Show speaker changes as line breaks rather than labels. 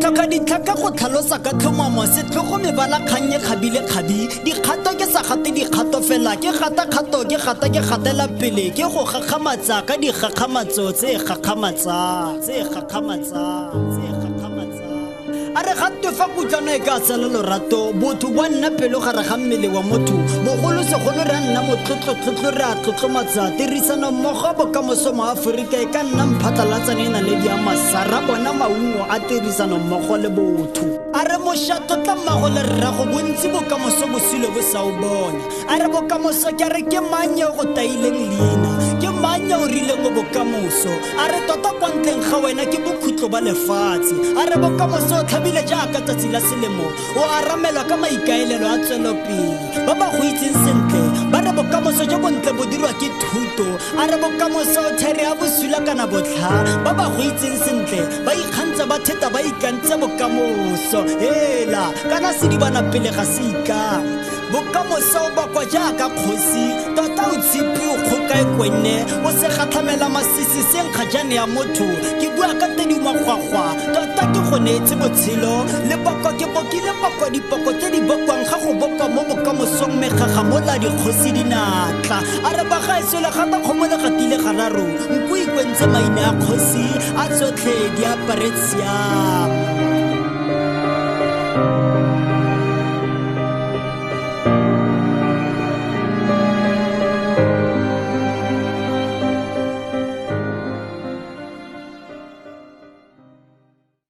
tlhoka ditlhaka go tlhalosa ka tlhomamo setlhogo mebala kgannye kgabile kgabi dikgato ke sa gate dikgato fela ke gata kgato ke gata ke gatela pele ke go gagamatsa ka digagamatso tse gagamatsa a re gato fa kutlwano e ka tsela lorato botho bo nna pelo gare ga mmele wa motho bogolosegolo re a nna motlotlo re a tlotlomatsa tirisano mmogo bokamoso mo aforika e ka nna mphatlalatsa ne na le diamasara bona maungo a tirisano mmogo le botho a re mošato tla mmago le rrago bontsi bokamoso bosilo bo sa o bona a re bokamoso ke re ke mang yo go taileng leina ke mang yo o rileng go bokamoso a re tota kwa ntleng ga wena ke bokhutlo ba lefatshe a re bokamoso bile jaaka tsatsi la selemo o aramelwa ka maikaelelo a tswelopele ba ba go itseng sentle ba re bokamoso jo bontle bo dirwa ke thuto a re bokamoso there a bosula kana botlha ba ba go itseng sentle ba ikgantsa ba theta ba ikantse bokamoso hela kana sedibana pele ga se ikang bokamoso ba kwa jaaka kgosi tota o tshipi o kgoka e kwenne o se gatlhamela masisi senkga jane ya motho ke bua ka tedimagwagwa tota ke go neetse botshelo le boko ke bokile boko dipoko tse di bokwang ga go bokwa mo bokamosong megaga mola dikgosi dinatla a re bagaetso le gata kgomo le gatile gararo nko ikwentse maina a kgosi a tsotlhe di aparetsiamo